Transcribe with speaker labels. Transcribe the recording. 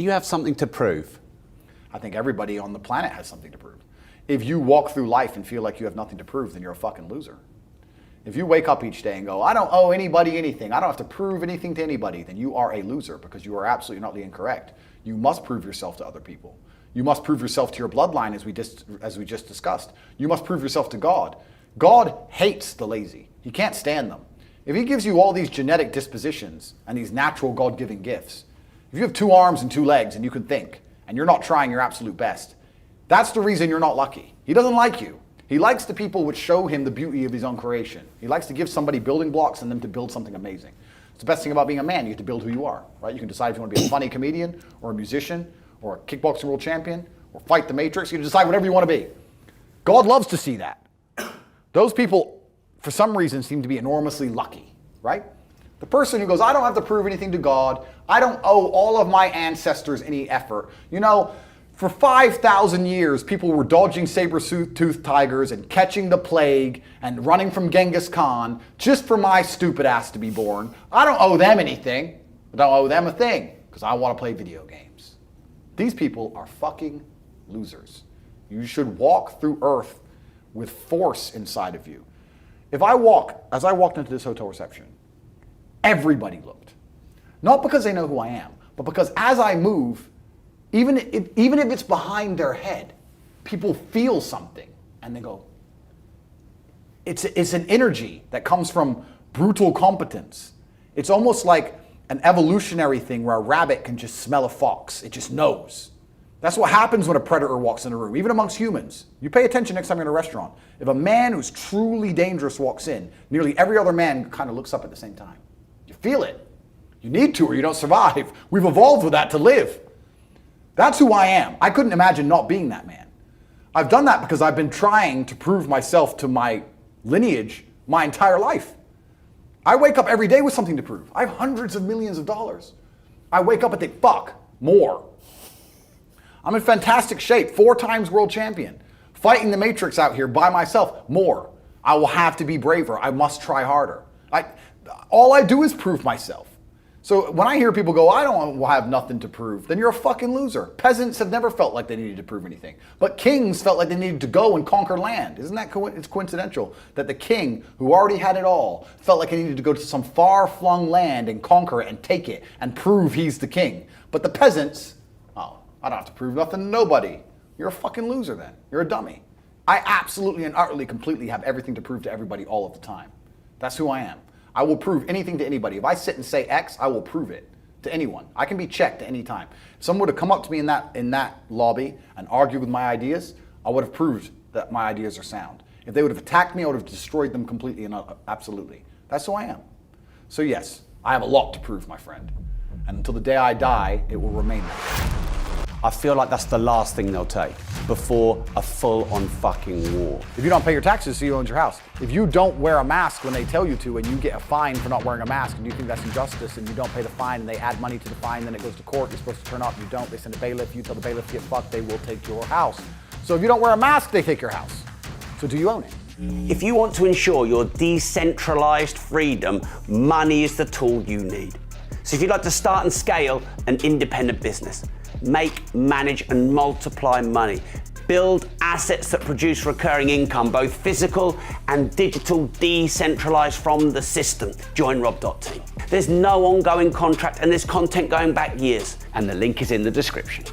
Speaker 1: Do you have something to prove?
Speaker 2: I think everybody on the planet has something to prove. If you walk through life and feel like you have nothing to prove, then you're a fucking loser. If you wake up each day and go, I don't owe anybody anything, I don't have to prove anything to anybody, then you are a loser because you are absolutely not incorrect. You must prove yourself to other people. You must prove yourself to your bloodline, as we just discussed. You must prove yourself to God. God hates the lazy. He can't stand them. If he gives you all these genetic dispositions and these natural God-given gifts, if you have 2 arms and 2 legs and you can think, and you're not trying your absolute best, that's the reason you're not lucky. He doesn't like you. He likes the people which show him the beauty of his own creation. He likes to give somebody building blocks and them to build something amazing. It's the best thing about being a man. You get to build who you are, right? You can decide if you want to be a funny comedian or a musician or a kickboxing world champion or fight the Matrix. You can decide whatever you want to be. God loves to see that. Those people, for some reason, seem to be enormously lucky, right? The person who goes, I don't have to prove anything to God. I don't owe all of my ancestors any effort. You know, for 5,000 years, people were dodging saber-toothed tigers and catching the plague and running from Genghis Khan just for my stupid ass to be born. I don't owe them anything. I don't owe them a thing because I want to play video games. These people are fucking losers. You should walk through earth with force inside of you. As I walked into this hotel reception, everybody looked. Not because they know who I am, but because as I move, even if it's behind their head, people feel something and they go, it's an energy that comes from brutal competence. It's almost like an evolutionary thing where a rabbit can just smell a fox. It just knows. That's what happens when a predator walks in a room, even amongst humans. You pay attention next time you're in a restaurant. If a man who's truly dangerous walks in, nearly every other man kind of looks up at the same time. You feel it. You need to or you don't survive. We've evolved with that to live. That's who I am. I couldn't imagine not being that man. I've done that because I've been trying to prove myself to my lineage my entire life. I wake up every day with something to prove. I have hundreds of millions of dollars. I wake up and think, fuck, more. I'm in fantastic shape, 4 times world champion. Fighting the Matrix out here by myself, more. I will have to be braver. I must try harder. All I do is prove myself. So when I hear people go, I don't have nothing to prove, then you're a fucking loser. Peasants have never felt like they needed to prove anything. But kings felt like they needed to go and conquer land. Isn't that it's coincidental that the king, who already had it all, felt like he needed to go to some far-flung land and conquer it and take it and prove he's the king. But the peasants, oh, I don't have to prove nothing to nobody. You're a fucking loser then. You're a dummy. I absolutely and utterly, completely have everything to prove to everybody all of the time. That's who I am. I will prove anything to anybody. If I sit and say X, I will prove it to anyone. I can be checked at any time. If someone were to come up to me in that lobby and argue with my ideas, I would have proved that my ideas are sound. If they would have attacked me, I would have destroyed them completely and absolutely. That's who I am. So yes, I have a lot to prove, my friend. And until the day I die, it will remain that.
Speaker 1: I feel like that's the last thing they'll take before a full-on fucking war.
Speaker 2: If you don't pay your taxes, so you own your house. If you don't wear a mask when they tell you to and you get a fine for not wearing a mask and you think that's injustice and you don't pay the fine and they add money to the fine, then it goes to court, you're supposed to turn up, you don't, they send a bailiff, you tell the bailiff to get fucked, they will take your house. So if you don't wear a mask, they take your house. So do you own it?
Speaker 1: If you want to ensure your decentralized freedom, money is the tool you need. So if you'd like to start and scale an independent business, make, manage, and multiply money. Build assets that produce recurring income, both physical and digital, decentralized from the system. Join Rob.team. There's no ongoing contract and there's content going back years, and the link is in the description.